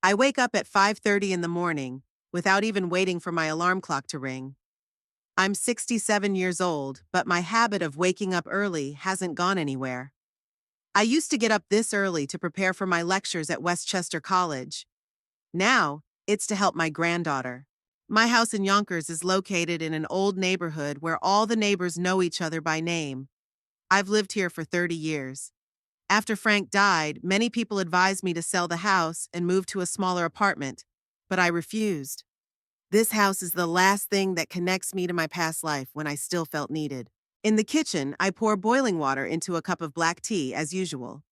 I wake up at 5:30 in the morning without even waiting for my alarm clock to ring. I'm 67 years old, but my habit of waking up early hasn't gone anywhere. I used to get up this early to prepare for my lectures at Westchester College. Now, it's to help my granddaughter. My house in Yonkers is located in an old neighborhood where all the neighbors know each other by name. I've lived here for 30 years. After Frank died, many people advised me to sell the house and move to a smaller apartment, but I refused. This house is the last thing that connects me to my past life when I still felt needed. In the kitchen, I pour boiling water into a cup of black tea as usual.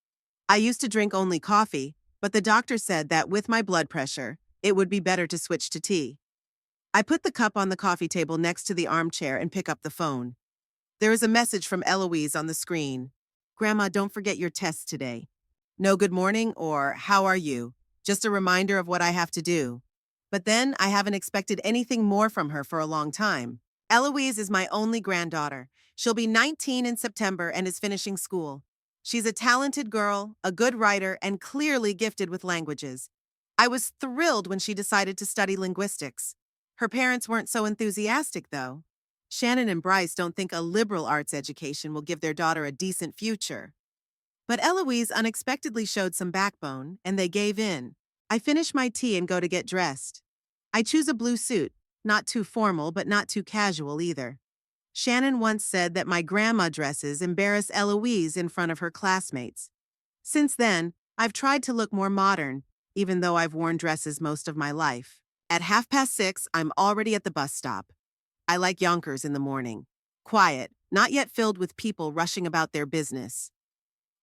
I used to drink only coffee, but the doctor said that with my blood pressure, it would be better to switch to tea. I put the cup on the coffee table next to the armchair and pick up the phone. There is a message from Eloise on the screen. Grandma, don't forget your test today. No good morning or how are you? Just a reminder of what I have to do. But then I haven't expected anything more from her for a long time. Eloise is my only granddaughter. She'll be 19 in September and is finishing school. She's a talented girl, a good writer, and clearly gifted with languages. I was thrilled when she decided to study linguistics. Her parents weren't so enthusiastic, though. Shannon and Bryce don't think a liberal arts education will give their daughter a decent future. But Eloise unexpectedly showed some backbone, and they gave in. I finish my tea and go to get dressed. I choose a blue suit, not too formal but not too casual either. Shannon once said that my grandma dresses embarrass Eloise in front of her classmates. Since then, I've tried to look more modern, even though I've worn dresses most of my life. At 6:30, I'm already at the bus stop. I like Yonkers in the morning. Quiet, not yet filled with people rushing about their business.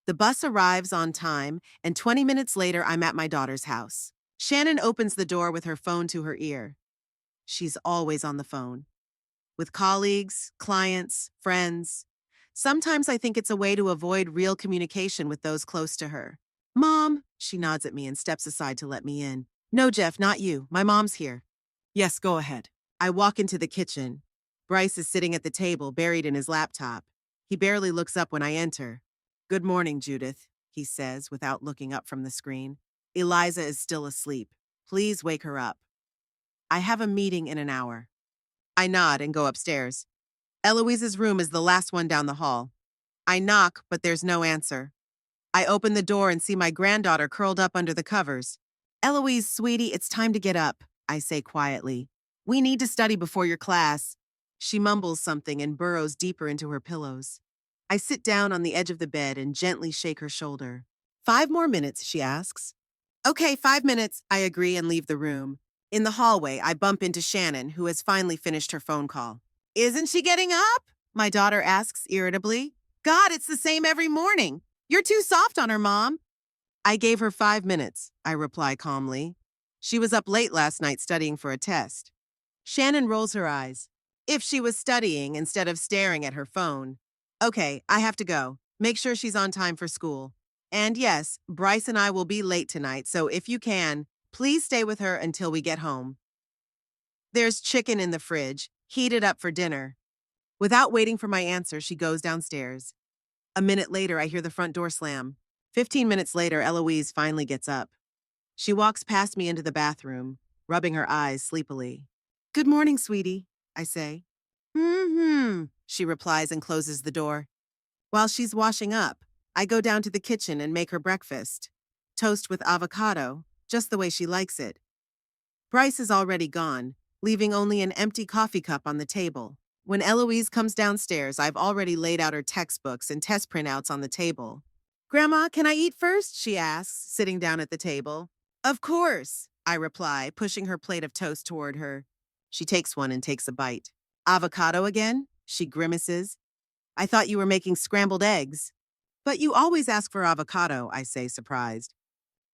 The bus arrives on time, and 20 minutes later, I'm at my daughter's house. Shannon opens the door with her phone to her ear. She's always on the phone. With colleagues, clients, friends. Sometimes I think it's a way to avoid real communication with those close to her. Mom, she nods at me and steps aside to let me in. No, Jeff, not you. My mom's here. Yes, go ahead. I walk into the kitchen. Bryce is sitting at the table, buried in his laptop. He barely looks up when I enter. Good morning, Judith, he says without looking up from the screen. Eliza is still asleep. Please wake her up. I have a meeting in an hour. I nod and go upstairs. Eloise's room is the last one down the hall. I knock, but there's no answer. I open the door and see my granddaughter curled up under the covers. Eloise, sweetie, it's time to get up, I say quietly. We need to study before your class. She mumbles something and burrows deeper into her pillows. I sit down on the edge of the bed and gently shake her shoulder. 5 more minutes, she asks. Okay, 5 minutes, I agree and leave the room. In the hallway, I bump into Shannon, who has finally finished her phone call. Isn't she getting up? My daughter asks irritably. God, it's the same every morning. You're too soft on her, Mom. I gave her 5 minutes, I reply calmly. She was up late last night studying for a test. Shannon rolls her eyes. If she was studying instead of staring at her phone. Okay, I have to go. Make sure she's on time for school. And yes, Bryce and I will be late tonight, so if you can, please stay with her until we get home. There's chicken in the fridge, heated up for dinner. Without waiting for my answer, she goes downstairs. A minute later, I hear the front door slam. 15 minutes later, Eloise finally gets up. She walks past me into the bathroom, rubbing her eyes sleepily. Good morning, sweetie, I say. She replies and closes the door. While she's washing up, I go down to the kitchen and make her breakfast. Toast with avocado, just the way she likes it. Bryce is already gone, leaving only an empty coffee cup on the table. When Eloise comes downstairs, I've already laid out her textbooks and test printouts on the table. Grandma, can I eat first? She asks, sitting down at the table. Of course, I reply, pushing her plate of toast toward her. She takes one and takes a bite. Avocado again? She grimaces. I thought you were making scrambled eggs. But you always ask for avocado, I say, surprised.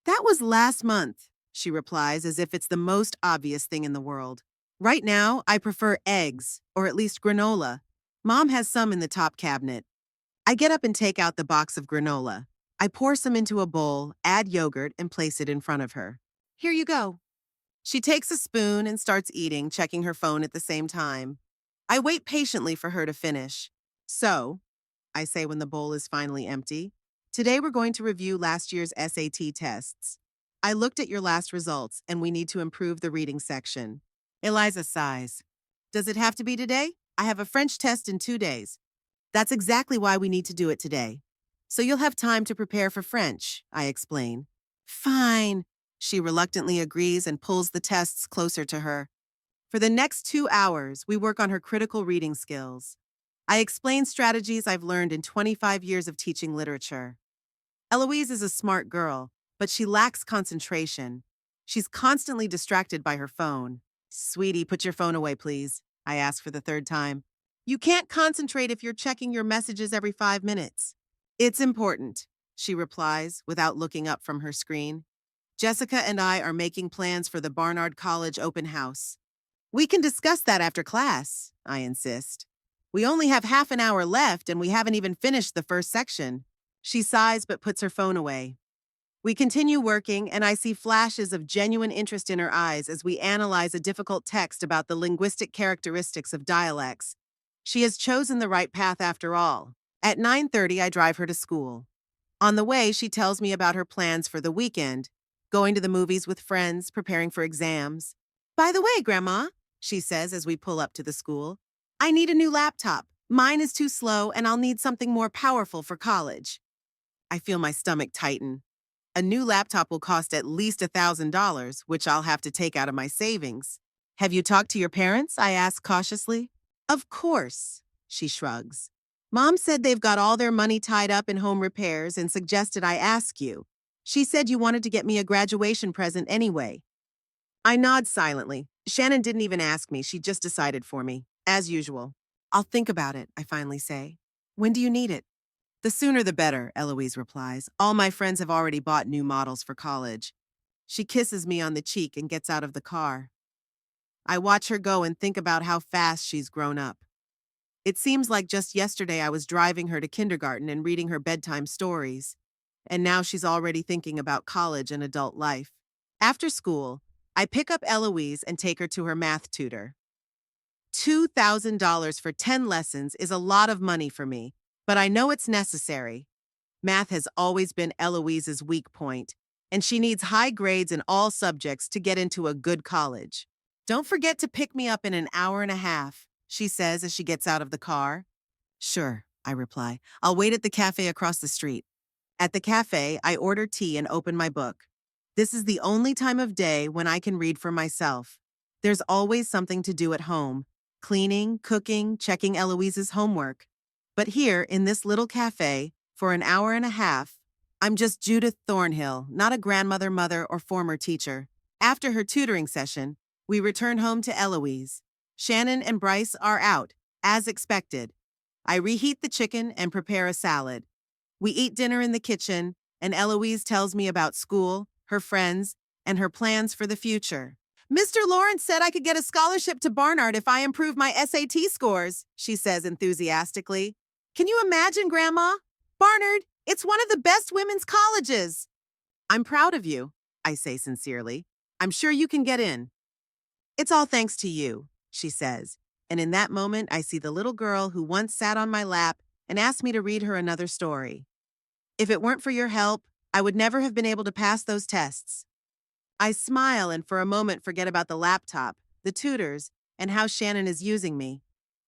That was last month, she replies as if it's the most obvious thing in the world. Right now, I prefer eggs, or at least granola. Mom has some in the top cabinet. I get up and take out the box of granola. I pour some into a bowl, add yogurt, and place it in front of her. Here you go. She takes a spoon and starts eating, checking her phone at the same time. I wait patiently for her to finish. So, I say when the bowl is finally empty, today we're going to review last year's SAT tests. I looked at your last results and we need to improve the reading section. Eliza sighs. Does it have to be today? I have a French test in 2 days. That's exactly why we need to do it today. So you'll have time to prepare for French, I explain. Fine. She reluctantly agrees and pulls the tests closer to her. For the next 2 hours, we work on her critical reading skills. I explain strategies I've learned in 25 years of teaching literature. Eloise is a smart girl, but she lacks concentration. She's constantly distracted by her phone. Sweetie, put your phone away, please, I ask for the third time. You can't concentrate if you're checking your messages every 5 minutes. It's important, she replies without looking up from her screen. Jessica and I are making plans for the Barnard College open house. We can discuss that after class, I insist. We only have half an hour left and we haven't even finished the first section. She sighs but puts her phone away. We continue working, and I see flashes of genuine interest in her eyes as we analyze a difficult text about the linguistic characteristics of dialects. She has chosen the right path after all. At 9:30, I drive her to school. On the way, she tells me about her plans for the weekend, going to the movies with friends, preparing for exams. By the way, Grandma, she says as we pull up to the school, I need a new laptop. Mine is too slow, and I'll need something more powerful for college. I feel my stomach tighten. A new laptop will cost at least $1,000, which I'll have to take out of my savings. Have you talked to your parents? I ask cautiously. Of course, she shrugs. Mom said they've got all their money tied up in home repairs and suggested I ask you. She said you wanted to get me a graduation present anyway. I nod silently. Shannon didn't even ask me, she just decided for me, as usual. I'll think about it, I finally say. When do you need it? The sooner the better, Eloise replies. All my friends have already bought new models for college. She kisses me on the cheek and gets out of the car. I watch her go and think about how fast she's grown up. It seems like just yesterday I was driving her to kindergarten and reading her bedtime stories, and now she's already thinking about college and adult life. After school, I pick up Eloise and take her to her math tutor. $2,000 for 10 lessons is a lot of money for me, but I know it's necessary. Math has always been Eloise's weak point, and she needs high grades in all subjects to get into a good college. Don't forget to pick me up in an hour and a half, she says as she gets out of the car. Sure, I reply. I'll wait at the cafe across the street. At the cafe, I order tea and open my book. This is the only time of day when I can read for myself. There's always something to do at home: cleaning, cooking, checking Eloise's homework. But here, in this little cafe, for an hour and a half, I'm just Judith Thornhill, not a grandmother, mother, or former teacher. After her tutoring session, we return home to Eloise. Shannon and Bryce are out, as expected. I reheat the chicken and prepare a salad. We eat dinner in the kitchen, and Eloise tells me about school, her friends, and her plans for the future. Mr. Lawrence said I could get a scholarship to Barnard if I improve my SAT scores, she says enthusiastically. Can you imagine, Grandma? Barnard, it's one of the best women's colleges. I'm proud of you, I say sincerely. I'm sure you can get in. It's all thanks to you, she says, and in that moment I see the little girl who once sat on my lap and asked me to read her another story. If it weren't for your help, I would never have been able to pass those tests. I smile and for a moment forget about the laptop, the tutors, and how Shannon is using me.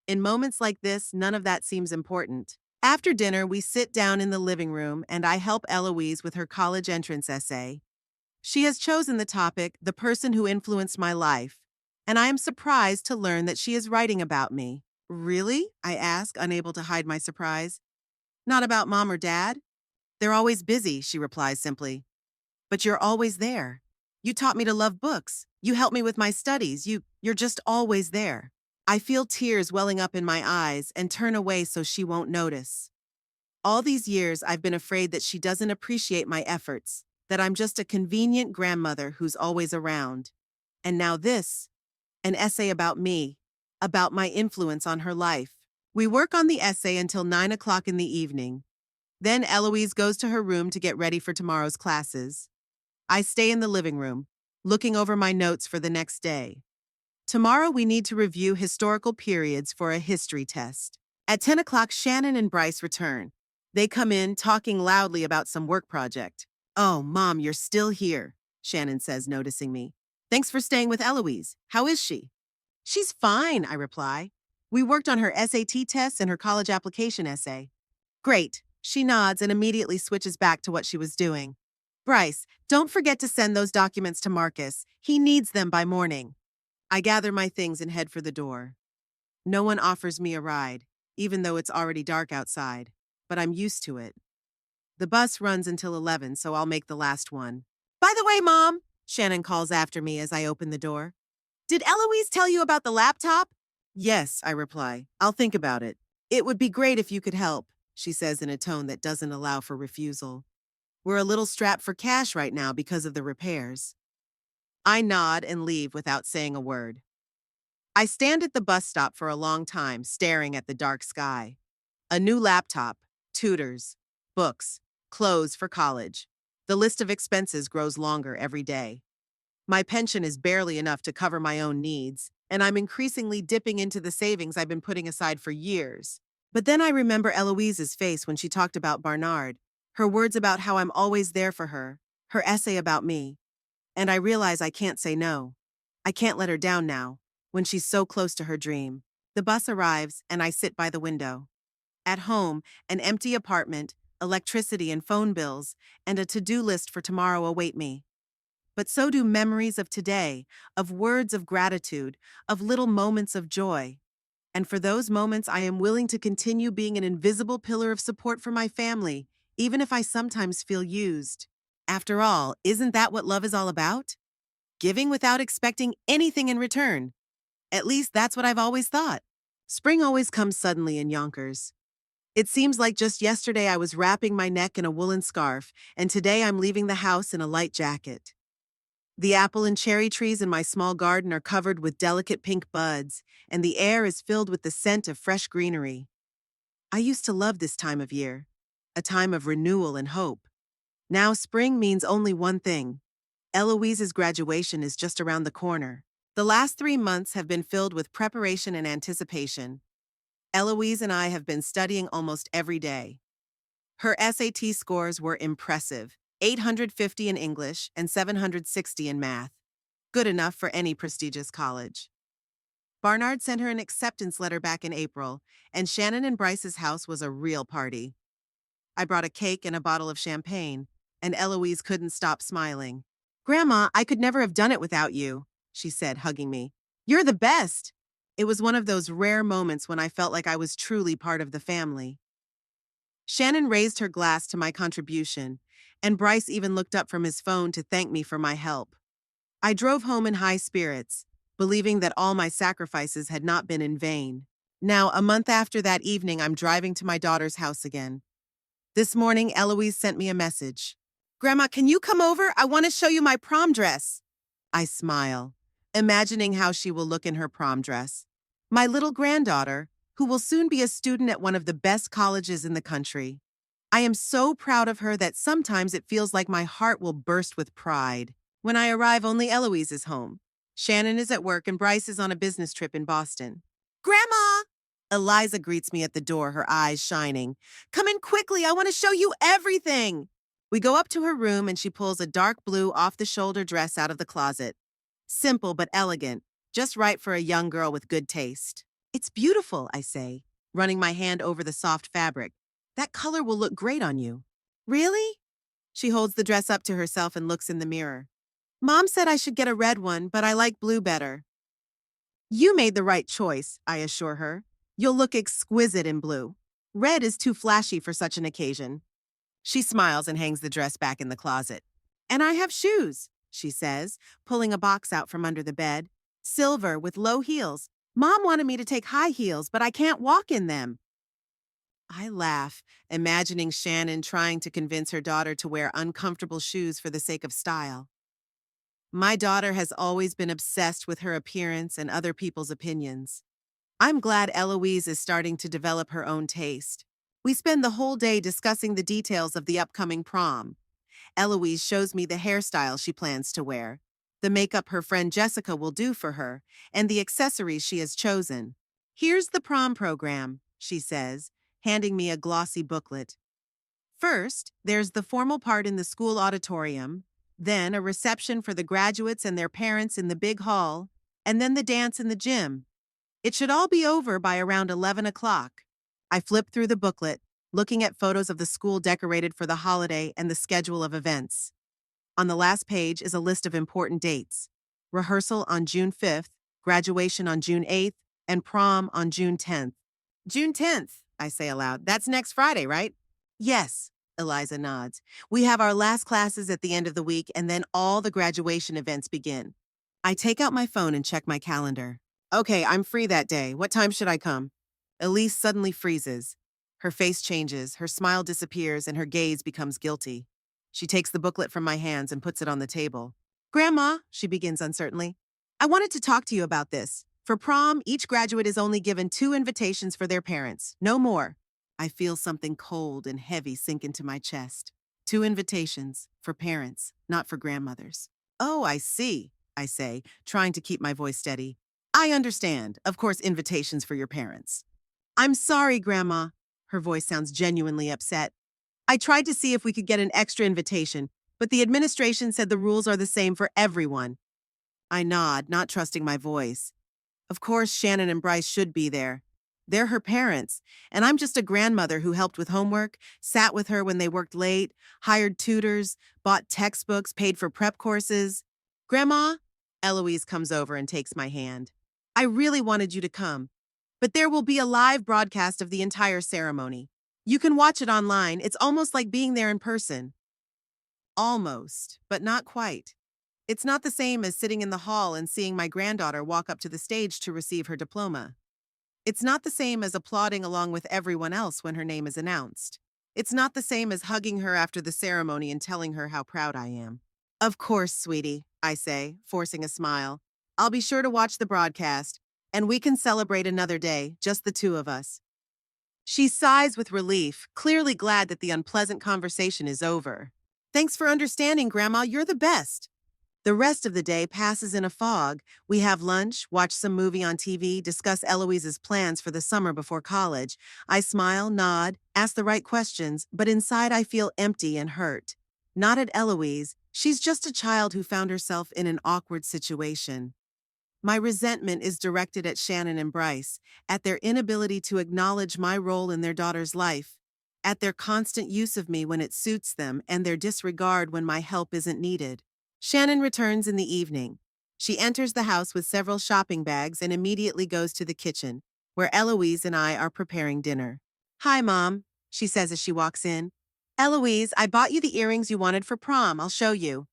In moments like this, none of that seems important. After dinner, we sit down in the living room and I help Eloise with her college entrance essay. She has chosen the topic, The Person Who Influenced My Life, and I am surprised to learn that she is writing about me. Really? I ask, unable to hide my surprise. Not about Mom or Dad? They're always busy, she replies simply. But you're always there. You taught me to love books. You helped me with my studies. You're just always there. I feel tears welling up in my eyes and turn away so she won't notice. All these years, I've been afraid that she doesn't appreciate my efforts, that I'm just a convenient grandmother who's always around. And now this, an essay about me, about my influence on her life. We work on the essay until 9 o'clock in the evening. Then Eloise goes to her room to get ready for tomorrow's classes. I stay in the living room, looking over my notes for the next day. Tomorrow we need to review historical periods for a history test. At 10 o'clock, Shannon and Bryce return. They come in talking loudly about some work project. Oh, Mom, you're still here. Shannon says, noticing me. Thanks for staying with Eloise. How is she? She's fine, I reply. We worked on her SAT tests and her college application essay. Great. She nods and immediately switches back to what she was doing. Bryce, don't forget to send those documents to Marcus. He needs them by morning. I gather my things and head for the door. No one offers me a ride, even though it's already dark outside, but I'm used to it. The bus runs until 11, so I'll make the last one. By the way, Mom, Shannon calls after me as I open the door. Did Eloise tell you about the laptop? Yes, I reply. I'll think about it. It would be great if you could help, she says in a tone that doesn't allow for refusal. We're a little strapped for cash right now because of the repairs. I nod and leave without saying a word. I stand at the bus stop for a long time, staring at the dark sky. A new laptop, tutors, books, clothes for college. The list of expenses grows longer every day. My pension is barely enough to cover my own needs, and I'm increasingly dipping into the savings I've been putting aside for years. But then I remember Eloise's face when she talked about Barnard, her words about how I'm always there for her, her essay about me. And I realize I can't say no. I can't let her down now, when she's so close to her dream. The bus arrives, and I sit by the window. At home, an empty apartment, electricity and phone bills, and a to-do list for tomorrow await me. But so do memories of today, of words of gratitude, of little moments of joy. And for those moments, I am willing to continue being an invisible pillar of support for my family, even if I sometimes feel used. After all, isn't that what love is all about? Giving without expecting anything in return. At least that's what I've always thought. Spring always comes suddenly in Yonkers. It seems like just yesterday I was wrapping my neck in a woolen scarf, and today I'm leaving the house in a light jacket. The apple and cherry trees in my small garden are covered with delicate pink buds, and the air is filled with the scent of fresh greenery. I used to love this time of year, a time of renewal and hope. Now spring means only one thing. Eloise's graduation is just around the corner. The last 3 months have been filled with preparation and anticipation. Eloise and I have been studying almost every day. Her SAT scores were impressive, 850 in English and 760 in math. Good enough for any prestigious college. Barnard sent her an acceptance letter back in April, and Shannon and Bryce's house was a real party. I brought a cake and a bottle of champagne, and Eloise couldn't stop smiling. Grandma, I could never have done it without you, she said, hugging me. You're the best. It was one of those rare moments when I felt like I was truly part of the family. Shannon raised her glass to my contribution, and Bryce even looked up from his phone to thank me for my help. I drove home in high spirits, believing that all my sacrifices had not been in vain. Now, a month after that evening, I'm driving to my daughter's house again. This morning, Eloise sent me a message. Grandma, can you come over? I want to show you my prom dress. I smile, imagining how she will look in her prom dress. My little granddaughter, who will soon be a student at one of the best colleges in the country. I am so proud of her that sometimes it feels like my heart will burst with pride. When I arrive, only Eloise is home. Shannon is at work and Bryce is on a business trip in Boston. Grandma! Eliza greets me at the door, her eyes shining. Come in quickly, I want to show you everything! We go up to her room and she pulls a dark blue off-the-shoulder dress out of the closet. Simple but elegant, just right for a young girl with good taste. It's beautiful, I say, running my hand over the soft fabric. That color will look great on you. Really? She holds the dress up to herself and looks in the mirror. Mom said I should get a red one, but I like blue better. You made the right choice, I assure her. You'll look exquisite in blue. Red is too flashy for such an occasion. She smiles and hangs the dress back in the closet. And I have shoes, she says, pulling a box out from under the bed. Silver with low heels. Mom wanted me to take high heels, but I can't walk in them. I laugh, imagining Shannon trying to convince her daughter to wear uncomfortable shoes for the sake of style. My daughter has always been obsessed with her appearance and other people's opinions. I'm glad Eloise is starting to develop her own taste. We spend the whole day discussing the details of the upcoming prom. Eloise shows me the hairstyle she plans to wear, the makeup her friend Jessica will do for her, and the accessories she has chosen. Here's the prom program, she says, handing me a glossy booklet. First, there's the formal part in the school auditorium, Then a reception for the graduates and their parents in the big hall, and then the dance in the gym. It should all be over by around 11 o'clock. I flip through the booklet, looking at photos of the school decorated for the holiday and the schedule of events. On the last page is a list of important dates: rehearsal on June 5th, graduation on June 8th, and prom on June 10th. June 10th, I say aloud. That's next Friday, right? Yes, Eliza nods. We have our last classes at the end of the week, and then all the graduation events begin. I take out my phone and check my calendar. Okay, I'm free that day. What time should I come? Elise suddenly freezes. Her face changes, her smile disappears, and her gaze becomes guilty. She takes the booklet from my hands and puts it on the table. Grandma, she begins uncertainly, I wanted to talk to you about this. For prom, each graduate is only given 2 invitations for their parents, no more. I feel something cold and heavy sink into my chest. 2 invitations for parents, not for grandmothers. Oh, I see, I say, trying to keep my voice steady. I understand. Of course, invitations for your parents. I'm sorry, Grandma. Her voice sounds genuinely upset. I tried to see if we could get an extra invitation, but the administration said the rules are the same for everyone. I nod, not trusting my voice. Of course, Shannon and Bryce should be there. They're her parents, and I'm just a grandmother who helped with homework, sat with her when they worked late, hired tutors, bought textbooks, paid for prep courses. Grandma? Eloise comes over and takes my hand. I really wanted you to come, but there will be a live broadcast of the entire ceremony. You can watch it online. It's almost like being there in person. Almost, but not quite. It's not the same as sitting in the hall and seeing my granddaughter walk up to the stage to receive her diploma. It's not the same as applauding along with everyone else when her name is announced. It's not the same as hugging her after the ceremony and telling her how proud I am. Of course, sweetie, I say, forcing a smile. I'll be sure to watch the broadcast, and we can celebrate another day, just the 2 of us. She sighs with relief, clearly glad that the unpleasant conversation is over. Thanks for understanding, Grandma. You're the best. The rest of the day passes in a fog. We have lunch, watch some movie on TV, discuss Eloise's plans for the summer before college. I smile, nod, ask the right questions, but inside I feel empty and hurt. Not at Eloise. She's just a child who found herself in an awkward situation. My resentment is directed at Shannon and Bryce, at their inability to acknowledge my role in their daughter's life, at their constant use of me when it suits them and their disregard when my help isn't needed. Shannon returns in the evening. She enters the house with several shopping bags and immediately goes to the kitchen, where Eloise and I are preparing dinner. Hi, Mom, she says as she walks in. Eloise, I bought you the earrings you wanted for prom. I'll show you.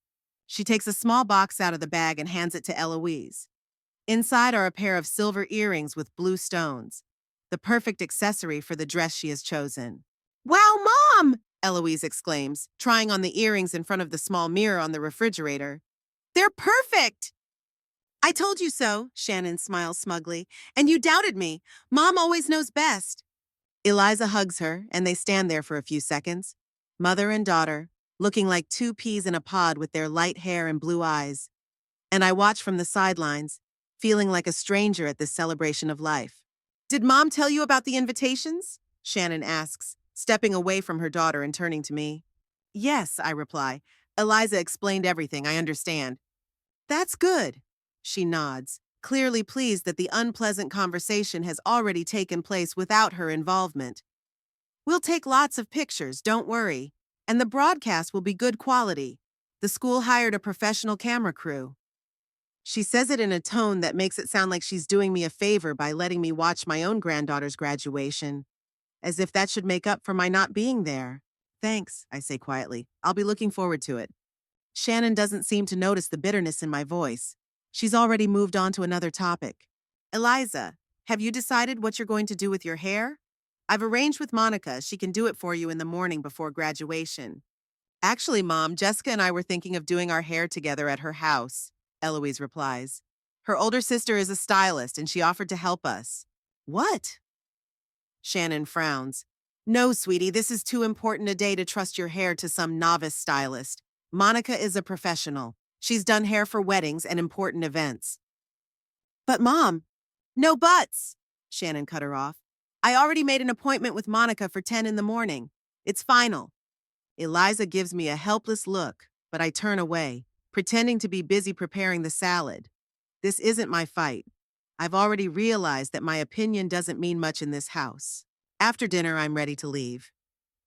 She takes a small box out of the bag and hands it to Eloise. Inside are a pair of silver earrings with blue stones, the perfect accessory for the dress she has chosen. Wow, Mom! Eloise exclaims, trying on the earrings in front of the small mirror on the refrigerator. They're perfect! I told you so, Shannon smiles smugly, and you doubted me. Mom always knows best. Eliza hugs her, and they stand there for a few seconds, mother and daughter, looking like 2 peas in a pod with their light hair and blue eyes. And I watch from the sidelines, feeling like a stranger at this celebration of life. Did Mom tell you about the invitations? Shannon asks, stepping away from her daughter and turning to me. Yes, I reply. Eliza explained everything, I understand. That's good. She nods, clearly pleased that the unpleasant conversation has already taken place without her involvement. We'll take lots of pictures, don't worry. And the broadcast will be good quality. The school hired a professional camera crew. She says it in a tone that makes it sound like she's doing me a favor by letting me watch my own granddaughter's graduation, as if that should make up for my not being there. Thanks, I say quietly. I'll be looking forward to it. Shannon doesn't seem to notice the bitterness in my voice. She's already moved on to another topic. Eliza, have you decided what you're going to do with your hair? I've arranged with Monica. She can do it for you in the morning before graduation. Actually, Mom, Jessica and I were thinking of doing our hair together at her house, Eloise replies. Her older sister is a stylist and she offered to help us. What? Shannon frowns. No, sweetie, this is too important a day to trust your hair to some novice stylist. Monica is a professional. She's done hair for weddings and important events. But Mom, no buts, Shannon cut her off. I already made an appointment with Monica for 10 in the morning. It's final. Eliza gives me a helpless look, but I turn away. pretending to be busy preparing the salad. This isn't my fight. I've already realized that my opinion doesn't mean much in this house. After dinner, I'm ready to leave.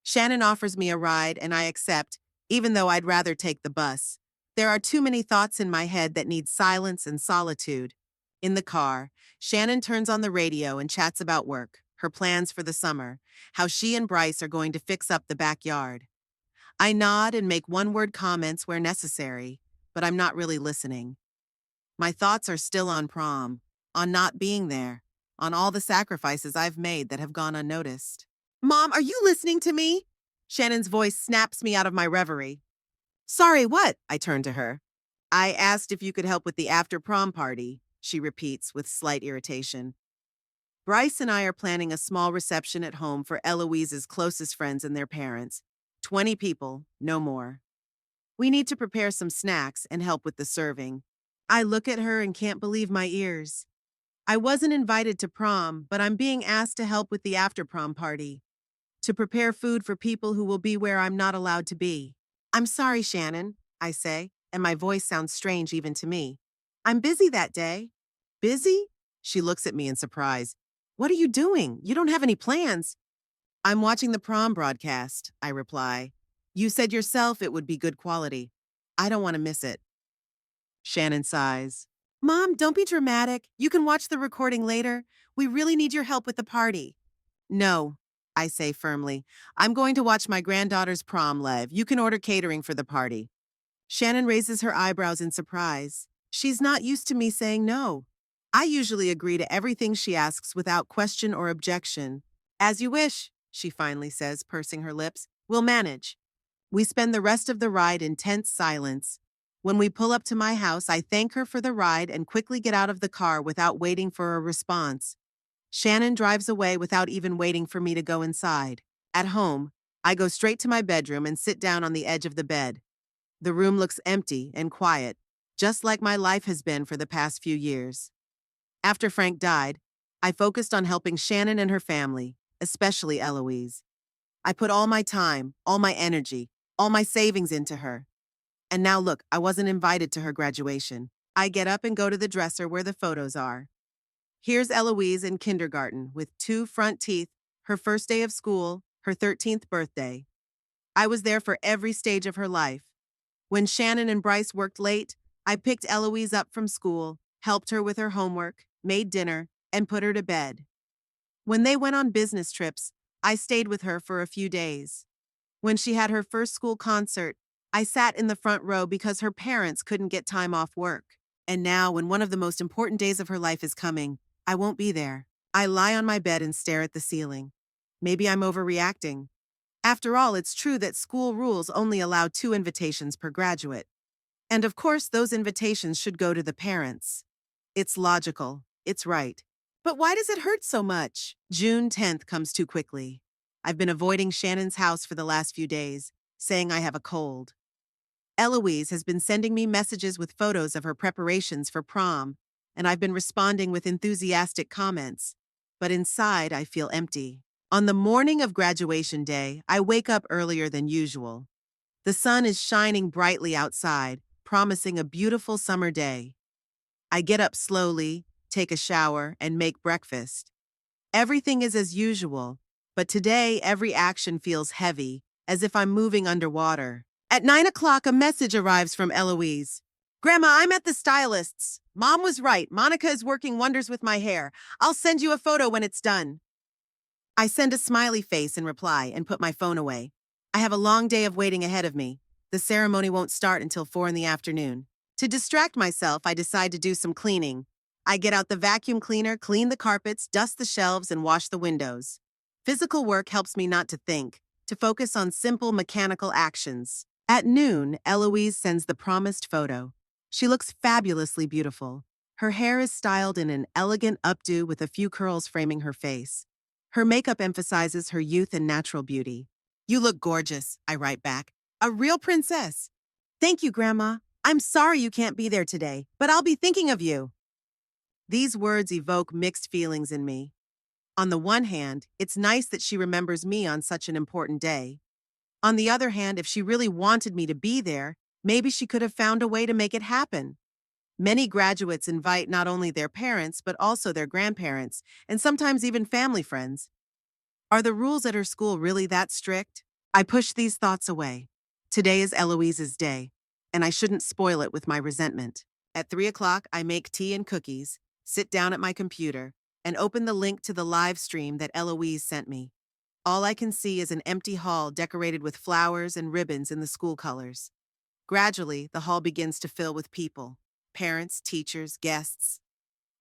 Shannon offers me a ride and I accept, even though I'd rather take the bus. There are too many thoughts in my head that need silence and solitude. In the car, Shannon turns on the radio and chats about work, her plans for the summer, how she and Bryce are going to fix up the backyard. I nod and make one-word comments where necessary, but I'm not really listening. My thoughts are still on prom, on not being there, on all the sacrifices I've made that have gone unnoticed. Mom, are you listening to me? Shannon's voice snaps me out of my reverie. Sorry, what? I turn to her. I asked if you could help with the after-prom party, she repeats with slight irritation. Bryce and I are planning a small reception at home for Eloise's closest friends and their parents. 20 people, no more. We need to prepare some snacks and help with the serving. I look at her and can't believe my ears. I wasn't invited to prom, but I'm being asked to help with the after-prom party, to prepare food for people who will be where I'm not allowed to be. I'm sorry, Shannon, I say, and my voice sounds strange even to me. I'm busy that day. Busy? She looks at me in surprise. What are you doing? You don't have any plans. I'm watching the prom broadcast, I reply. You said yourself it would be good quality. I don't want to miss it. Shannon sighs. Mom, don't be dramatic. You can watch the recording later. We really need your help with the party. No, I say firmly. I'm going to watch my granddaughter's prom, Lev. You can order catering for the party. Shannon raises her eyebrows in surprise. She's not used to me saying no. I usually agree to everything she asks without question or objection. As you wish, she finally says, pursing her lips. We'll manage. We spend the rest of the ride in tense silence. When we pull up to my house, I thank her for the ride and quickly get out of the car without waiting for a response. Shannon drives away without even waiting for me to go inside. At home, I go straight to my bedroom and sit down on the edge of the bed. The room looks empty and quiet, just like my life has been for the past few years. After Frank died, I focused on helping Shannon and her family, especially Eloise. I put all my time, all my energy, all my savings into her. And now look, I wasn't invited to her graduation. I get up and go to the dresser where the photos are. Here's Eloise in kindergarten with 2 front teeth, her first day of school, her 13th birthday. I was there for every stage of her life. When Shannon and Bryce worked late, I picked Eloise up from school, helped her with her homework, made dinner, and put her to bed. When they went on business trips, I stayed with her for a few days. When she had her first school concert, I sat in the front row because her parents couldn't get time off work. And now, when one of the most important days of her life is coming, I won't be there. I lie on my bed and stare at the ceiling. Maybe I'm overreacting. After all, it's true that school rules only allow 2 invitations per graduate. And of course, those invitations should go to the parents. It's logical. It's right. But why does it hurt so much? June 10th comes too quickly. I've been avoiding Shannon's house for the last few days, saying I have a cold. Eloise has been sending me messages with photos of her preparations for prom, and I've been responding with enthusiastic comments. But inside, I feel empty. On the morning of graduation day, I wake up earlier than usual. The sun is shining brightly outside, promising a beautiful summer day. I get up slowly, take a shower, and make breakfast. Everything is as usual, but today every action feels heavy, as if I'm moving underwater. At 9 o'clock, a message arrives from Eloise. Grandma, I'm at the stylist's. Mom was right. Monica is working wonders with my hair. I'll send you a photo when it's done. I send a smiley face in reply and put my phone away. I have a long day of waiting ahead of me. The ceremony won't start until 4 in the afternoon. To distract myself, I decide to do some cleaning. I get out the vacuum cleaner, clean the carpets, dust the shelves, and wash the windows. Physical work helps me not to think, to focus on simple mechanical actions. At noon, Eloise sends the promised photo. She looks fabulously beautiful. Her hair is styled in an elegant updo with a few curls framing her face. Her makeup emphasizes her youth and natural beauty. You look gorgeous, I write back. A real princess. Thank you, Grandma. I'm sorry you can't be there today, but I'll be thinking of you. These words evoke mixed feelings in me. On the one hand, it's nice that she remembers me on such an important day. On the other hand, if she really wanted me to be there, Maybe she could have found a way to make it happen. Many graduates invite not only their parents, but also their grandparents, and sometimes even family friends. Are the rules at her school really that strict? I push these thoughts away. Today is Eloise's day, and I shouldn't spoil it with my resentment. At 3 o'clock, I make tea and cookies, sit down at my computer, and open the link to the live stream that Eloise sent me. All I can see is an empty hall decorated with flowers and ribbons in the school colors. Gradually, the hall begins to fill with people: parents, teachers, guests.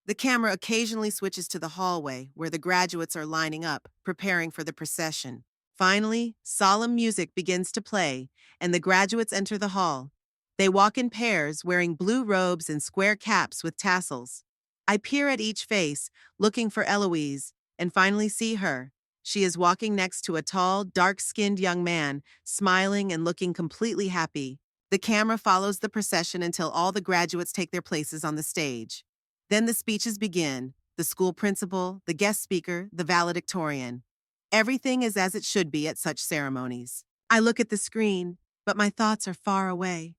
The camera occasionally switches to the hallway where the graduates are lining up, preparing for the procession. Finally, solemn music begins to play, and the graduates enter the hall. They walk in pairs, wearing blue robes and square caps with tassels. I peer at each face, looking for Eloise, and finally see her. She is walking next to a tall, dark-skinned young man, smiling and looking completely happy. The camera follows the procession until all the graduates take their places on the stage. Then the speeches begin: the school principal, the guest speaker, the valedictorian. Everything is as it should be at such ceremonies. I look at the screen, but my thoughts are far away.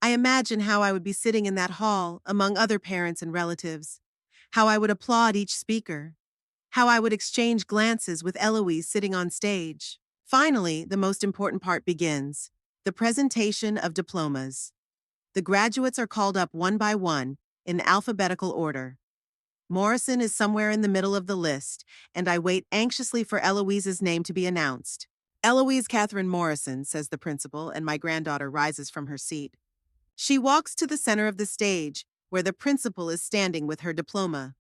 I imagine how I would be sitting in that hall among other parents and relatives, how I would applaud each speaker, how I would exchange glances with Eloise sitting on stage. Finally, the most important part begins: the presentation of diplomas. The graduates are called up one by one in alphabetical order. Morrison is somewhere in the middle of the list, and I wait anxiously for Eloise's name to be announced. "Eloise Catherine Morrison," says the principal, and my granddaughter rises from her seat. She walks to the center of the stage, where the principal is standing with her diploma.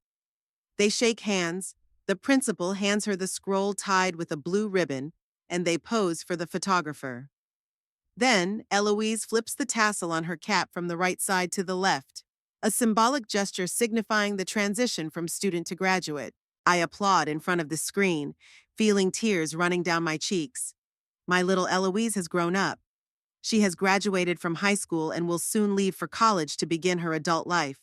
They shake hands. The principal hands her the scroll tied with a blue ribbon, and they pose for the photographer. Then, Eloise flips the tassel on her cap from the right side to the left, a symbolic gesture signifying the transition from student to graduate. I applaud in front of the screen, feeling tears running down my cheeks. My little Eloise has grown up. She has graduated from high school and will soon leave for college to begin her adult life.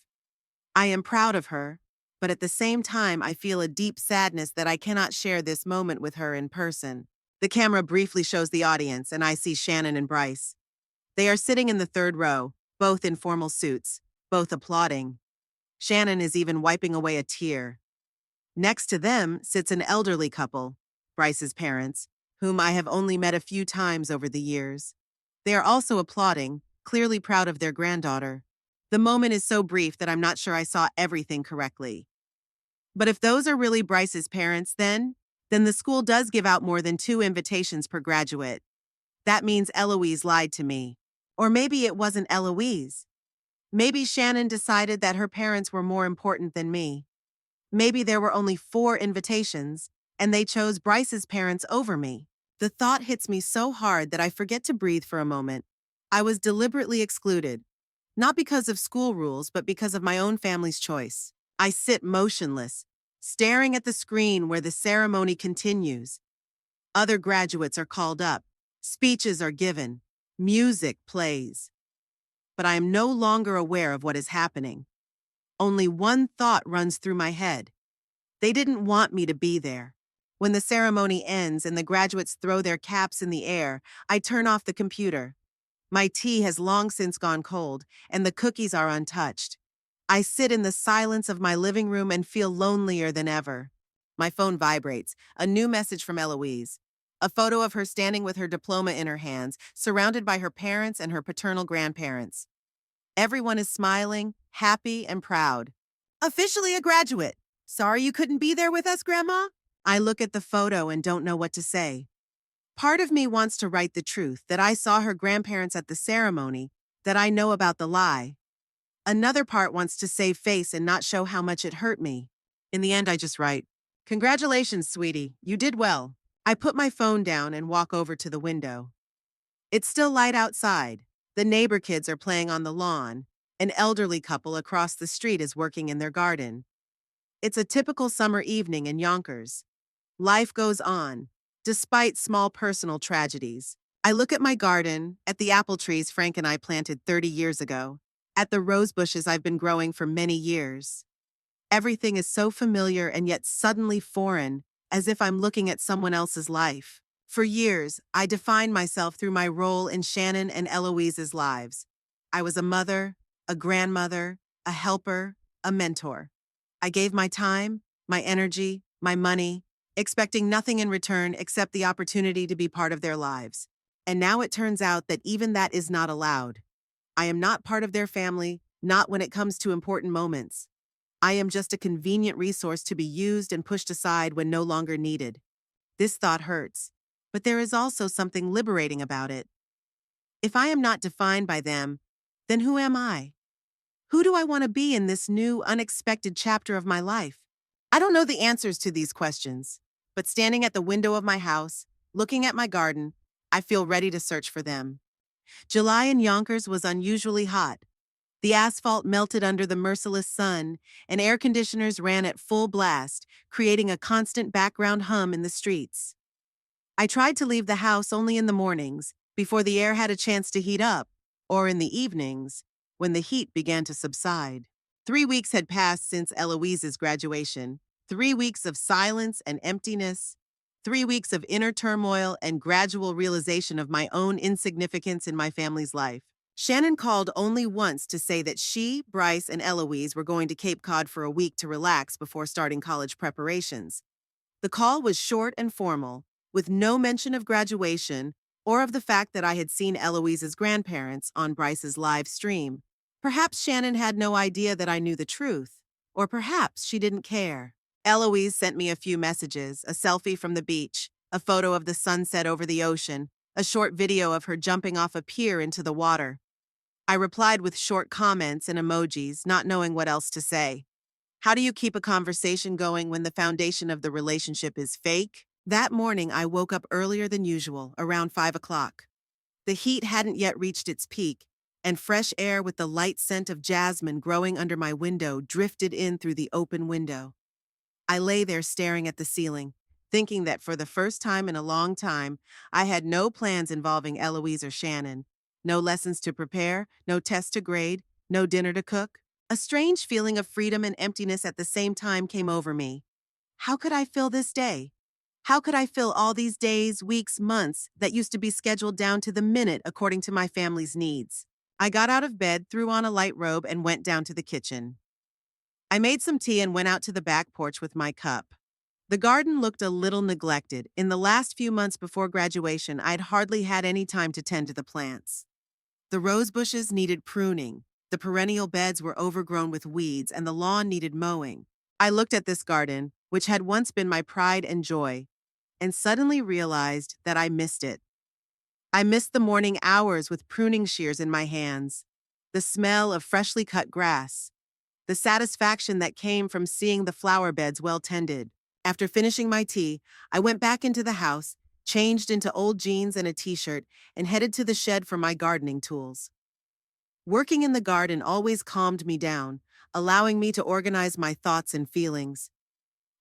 I am proud of her, but at the same time I feel a deep sadness that I cannot share this moment with her in person. The camera briefly shows the audience, and I see Shannon and Bryce. They are sitting in the third row, both in formal suits, both applauding. Shannon is even wiping away a tear. Next to them sits an elderly couple, Bryce's parents, whom I have only met a few times over the years. They are also applauding, clearly proud of their granddaughter. The moment is so brief that I'm not sure I saw everything correctly. But if those are really Bryce's parents, then the school does give out more than 2 invitations per graduate. That means Eloise lied to me. Or maybe it wasn't Eloise. Maybe Shannon decided that her parents were more important than me. Maybe there were only 4 invitations, and they chose Bryce's parents over me. The thought hits me so hard that I forget to breathe for a moment. I was deliberately excluded, not because of school rules, but because of my own family's choice. I sit motionless, staring at the screen where the ceremony continues. Other graduates are called up, speeches are given, music plays. But I am no longer aware of what is happening. Only one thought runs through my head. They didn't want me to be there. When the ceremony ends and the graduates throw their caps in the air, I turn off the computer. My tea has long since gone cold, and the cookies are untouched. I sit in the silence of my living room and feel lonelier than ever. My phone vibrates, a new message from Eloise. A photo of her standing with her diploma in her hands, surrounded by her parents and her paternal grandparents. Everyone is smiling, happy, and proud. "Officially a graduate. Sorry you couldn't be there with us, Grandma?" I look at the photo and don't know what to say. Part of me wants to write the truth, that I saw her grandparents at the ceremony, that I know about the lie. Another part wants to save face and not show how much it hurt me. In the end, I just write, "Congratulations, sweetie, you did well." I put my phone down and walk over to the window. It's still light outside. The neighbor kids are playing on the lawn. An elderly couple across the street is working in their garden. It's a typical summer evening in Yonkers. Life goes on, despite small personal tragedies. I look at my garden, at the apple trees Frank and I planted 30 years ago, at the rose bushes I've been growing for many years. Everything is so familiar and yet suddenly foreign, as if I'm looking at someone else's life. For years, I defined myself through my role in Shannon and Eloise's lives. I was a mother, a grandmother, a helper, a mentor. I gave my time, my energy, my money, expecting nothing in return except the opportunity to be part of their lives. And now it turns out that even that is not allowed. I am not part of their family, not when it comes to important moments. I am just a convenient resource to be used and pushed aside when no longer needed. This thought hurts, but there is also something liberating about it. If I am not defined by them, then who am I? Who do I want to be in this new, unexpected chapter of my life? I don't know the answers to these questions, but standing at the window of my house, looking at my garden, I feel ready to search for them. July in Yonkers was unusually hot. The asphalt melted under the merciless sun, and air conditioners ran at full blast, creating a constant background hum in the streets. I tried to leave the house only in the mornings, before the air had a chance to heat up, or in the evenings, when the heat began to subside. 3 weeks had passed since Eloise's graduation, 3 weeks of silence and emptiness, 3 weeks of inner turmoil and gradual realization of my own insignificance in my family's life. Shannon called only once to say that she, Bryce, and Eloise were going to Cape Cod for a week to relax before starting college preparations. The call was short and formal, with no mention of graduation or of the fact that I had seen Eloise's grandparents on Bryce's live stream. Perhaps Shannon had no idea that I knew the truth, or perhaps she didn't care. Eloise sent me a few messages, a selfie from the beach, a photo of the sunset over the ocean, a short video of her jumping off a pier into the water. I replied with short comments and emojis, not knowing what else to say. How do you keep a conversation going when the foundation of the relationship is fake? That morning, I woke up earlier than usual, around 5 o'clock. The heat hadn't yet reached its peak, and fresh air with the light scent of jasmine growing under my window drifted in through the open window. I lay there staring at the ceiling, thinking that for the first time in a long time, I had no plans involving Eloise or Shannon. No lessons to prepare, no tests to grade, no dinner to cook. A strange feeling of freedom and emptiness at the same time came over me. How could I fill this day? How could I fill all these days, weeks, months that used to be scheduled down to the minute according to my family's needs? I got out of bed, threw on a light robe, and went down to the kitchen. I made some tea and went out to the back porch with my cup. The garden looked a little neglected. In the last few months before graduation, I'd hardly had any time to tend to the plants. The rose bushes needed pruning, the perennial beds were overgrown with weeds, and the lawn needed mowing. I looked at this garden, which had once been my pride and joy, and suddenly realized that I missed it. I missed the morning hours with pruning shears in my hands, the smell of freshly cut grass, the satisfaction that came from seeing the flower beds well tended. After finishing my tea, I went back into the house, changed into old jeans and a t-shirt, and headed to the shed for my gardening tools. Working in the garden always calmed me down, allowing me to organize my thoughts and feelings.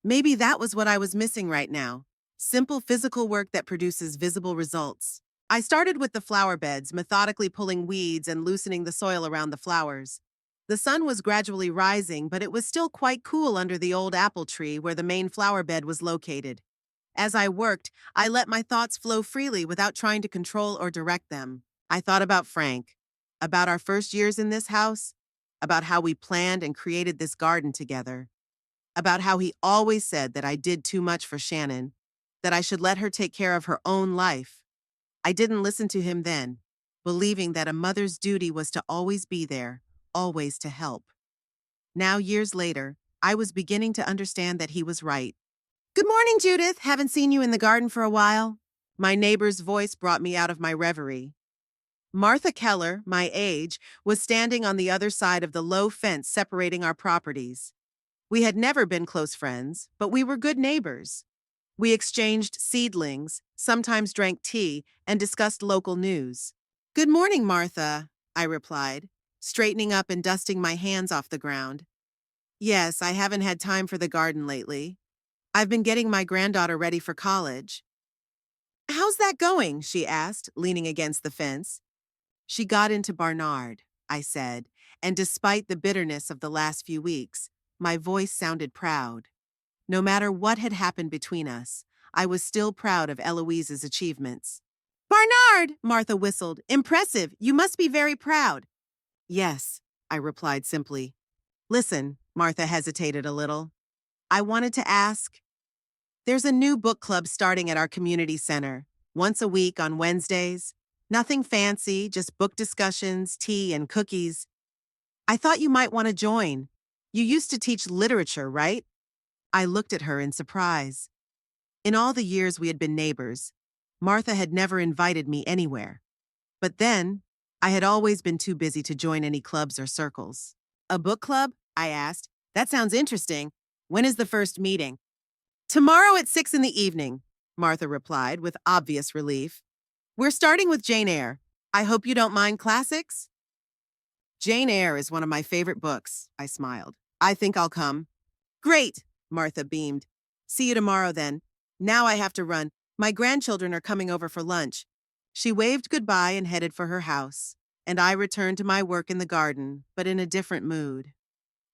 Maybe that was what I was missing right now. Simple physical work that produces visible results. I started with the flower beds, methodically pulling weeds and loosening the soil around the flowers. The sun was gradually rising, but it was still quite cool under the old apple tree where the main flower bed was located. As I worked, I let my thoughts flow freely without trying to control or direct them. I thought about Frank, about our first years in this house, about how we planned and created this garden together, about how he always said that I did too much for Shannon, that I should let her take care of her own life. I didn't listen to him then, believing that a mother's duty was to always be there, always to help. Now, years later, I was beginning to understand that he was right. "Good morning, Judith. Haven't seen you in the garden for a while." My neighbor's voice brought me out of my reverie. Martha Keller, my age, was standing on the other side of the low fence separating our properties. We had never been close friends, but we were good neighbors. We exchanged seedlings, sometimes drank tea, and discussed local news. "Good morning, Martha," I replied, straightening up and dusting my hands off the ground. "Yes, I haven't had time for the garden lately. I've been getting my granddaughter ready for college." "How's that going?" she asked, leaning against the fence. "She got into Barnard," I said, and despite the bitterness of the last few weeks, my voice sounded proud. No matter what had happened between us, I was still proud of Eloise's achievements. Barnard, Martha whistled. Impressive. You must be very proud. Yes, I replied simply. Listen, Martha hesitated a little. I wanted to ask. There's a new book club starting at our community center, once a week on Wednesdays. Nothing fancy, just book discussions, tea, and cookies. I thought you might want to join. You used to teach literature, right? I looked at her in surprise. In all the years we had been neighbors, Martha had never invited me anywhere. But then, I had always been too busy to join any clubs or circles. A book club? I asked. That sounds interesting. When is the first meeting? Tomorrow at 6 in the evening, Martha replied with obvious relief. We're starting with Jane Eyre. I hope you don't mind classics? Jane Eyre is one of my favorite books, I smiled. I think I'll come. Great, Martha beamed. See you tomorrow then. Now I have to run. My grandchildren are coming over for lunch. She waved goodbye and headed for her house, and I returned to my work in the garden, but in a different mood.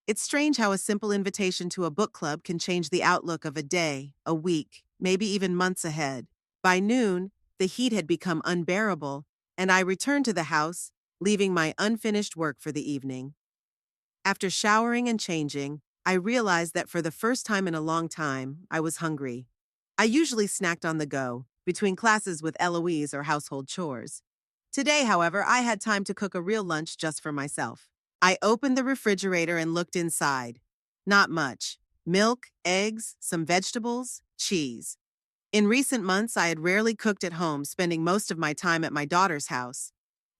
It's strange how a simple invitation to a book club can change the outlook of a day, a week, maybe even months ahead. By noon, the heat had become unbearable, and I returned to the house, leaving my unfinished work for the evening. After showering and changing, I realized that for the first time in a long time, I was hungry. I usually snacked on the go, between classes with Eloise or household chores. Today, however, I had time to cook a real lunch just for myself. I opened the refrigerator and looked inside. Not much. Milk, eggs, some vegetables, cheese. In recent months, I had rarely cooked at home, spending most of my time at my daughter's house.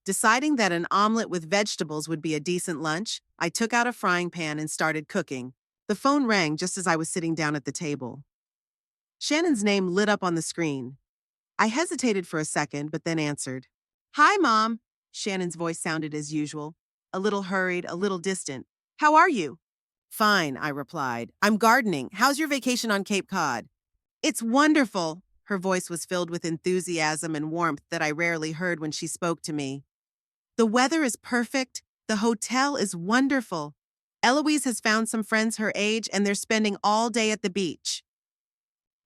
Deciding that an omelet with vegetables would be a decent lunch, I took out a frying pan and started cooking. The phone rang just as I was sitting down at the table. Shannon's name lit up on the screen. I hesitated for a second, but then answered. Hi, Mom. Shannon's voice sounded as usual, a little hurried, a little distant. How are you? Fine, I replied. I'm gardening. How's your vacation on Cape Cod? It's wonderful. Her voice was filled with enthusiasm and warmth that I rarely heard when she spoke to me. The weather is perfect. The hotel is wonderful. Eloise has found some friends her age, and they're spending all day at the beach.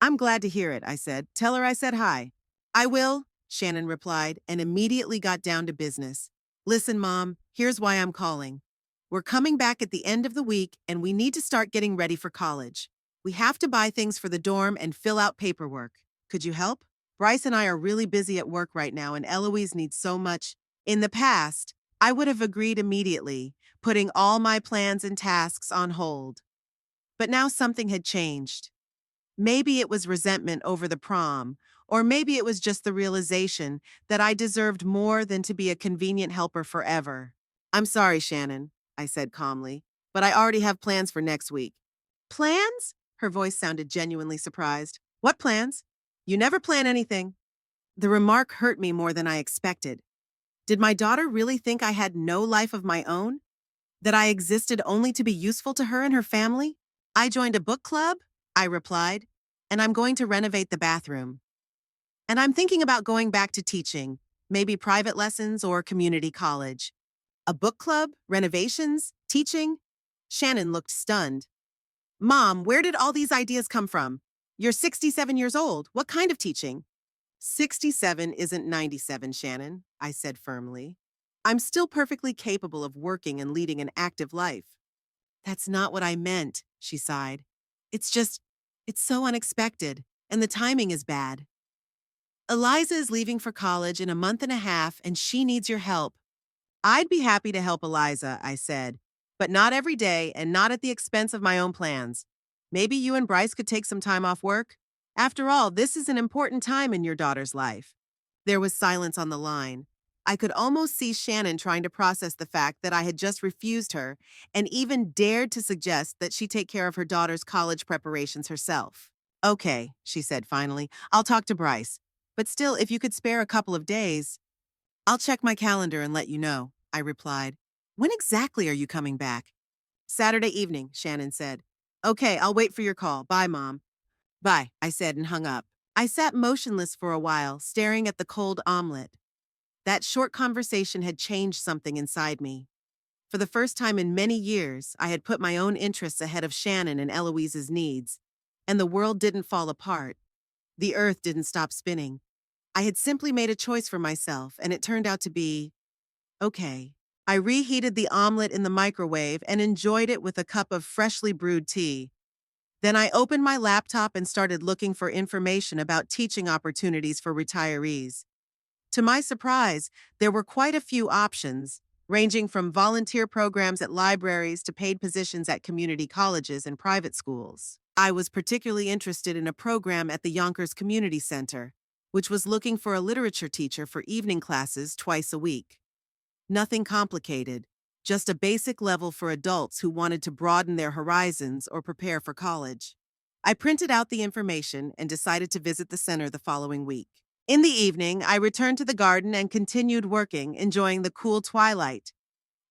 I'm glad to hear it, I said. Tell her I said hi. I will, Shannon replied, and immediately got down to business. Listen, Mom, here's why I'm calling. We're coming back at the end of the week, and we need to start getting ready for college. We have to buy things for the dorm and fill out paperwork. Could you help? Bryce and I are really busy at work right now, and Eloise needs so much. In the past, I would have agreed immediately, putting all my plans and tasks on hold. But now something had changed. Maybe it was resentment over the prom, or maybe it was just the realization that I deserved more than to be a convenient helper forever. I'm sorry, Shannon, I said calmly, but I already have plans for next week. Plans? Her voice sounded genuinely surprised. What plans? You never plan anything. The remark hurt me more than I expected. Did my daughter really think I had no life of my own? That I existed only to be useful to her and her family? I joined a book club, I replied, and I'm going to renovate the bathroom. And I'm thinking about going back to teaching, maybe private lessons or community college. A book club? Renovations? Teaching? Shannon looked stunned. Mom, where did all these ideas come from? You're 67 years old. What kind of teaching? 67 isn't 97, Shannon, I said firmly. I'm still perfectly capable of working and leading an active life. That's not what I meant, she sighed. It's so unexpected, and the timing is bad. Eliza is leaving for college in a month and a half, and she needs your help. I'd be happy to help Eliza, I said, but not every day and not at the expense of my own plans. Maybe you and Bryce could take some time off work? After all, this is an important time in your daughter's life. There was silence on the line. I could almost see Shannon trying to process the fact that I had just refused her and even dared to suggest that she take care of her daughter's college preparations herself. Okay, she said finally. I'll talk to Bryce. But still, if you could spare a couple of days. I'll check my calendar and let you know, I replied. When exactly are you coming back? Saturday evening, Shannon said. Okay, I'll wait for your call. Bye, Mom. Bye, I said and hung up. I sat motionless for a while, staring at the cold omelet. That short conversation had changed something inside me. For the first time in many years, I had put my own interests ahead of Shannon and Eloise's needs, and the world didn't fall apart. The earth didn't stop spinning. I had simply made a choice for myself, and it turned out to be okay. I reheated the omelet in the microwave and enjoyed it with a cup of freshly brewed tea. Then I opened my laptop and started looking for information about teaching opportunities for retirees. To my surprise, there were quite a few options, ranging from volunteer programs at libraries to paid positions at community colleges and private schools. I was particularly interested in a program at the Yonkers Community Center, which was looking for a literature teacher for evening classes twice a week. Nothing complicated, just a basic level for adults who wanted to broaden their horizons or prepare for college. I printed out the information and decided to visit the center the following week. In the evening, I returned to the garden and continued working, enjoying the cool twilight.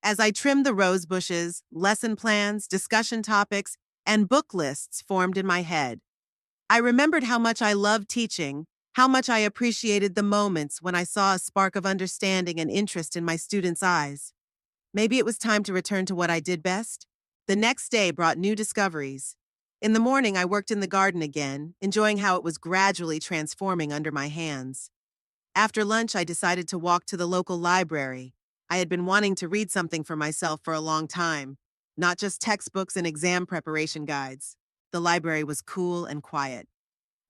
As I trimmed the rose bushes, lesson plans, discussion topics, and book lists formed in my head. I remembered how much I loved teaching, how much I appreciated the moments when I saw a spark of understanding and interest in my students' eyes. Maybe it was time to return to what I did best? The next day brought new discoveries. In the morning, I worked in the garden again, enjoying how it was gradually transforming under my hands. After lunch, I decided to walk to the local library. I had been wanting to read something for myself for a long time, not just textbooks and exam preparation guides. The library was cool and quiet.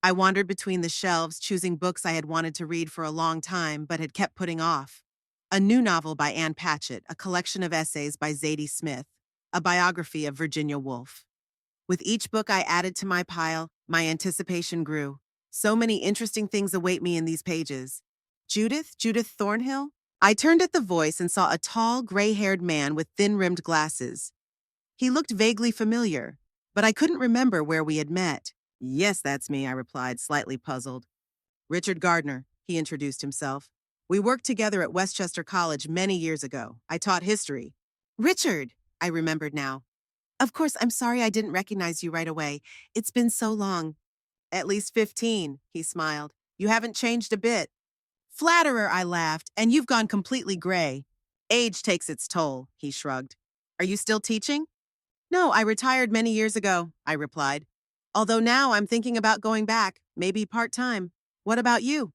I wandered between the shelves, choosing books I had wanted to read for a long time but had kept putting off. A new novel by Ann Patchett, a collection of essays by Zadie Smith, a biography of Virginia Woolf. With each book I added to my pile, my anticipation grew. So many interesting things await me in these pages. Judith Thornhill? I turned at the voice and saw a tall, gray-haired man with thin-rimmed glasses. He looked vaguely familiar, but I couldn't remember where we had met. Yes, that's me, I replied, slightly puzzled. Richard Gardner, he introduced himself. We worked together at Westchester College many years ago. I taught history. Richard, I remembered now. Of course, I'm sorry I didn't recognize you right away. It's been so long. At least 15, he smiled. You haven't changed a bit. Flatterer, I laughed, and you've gone completely gray. Age takes its toll, he shrugged. Are you still teaching? No, I retired many years ago, I replied. Although now I'm thinking about going back, maybe part-time. What about you?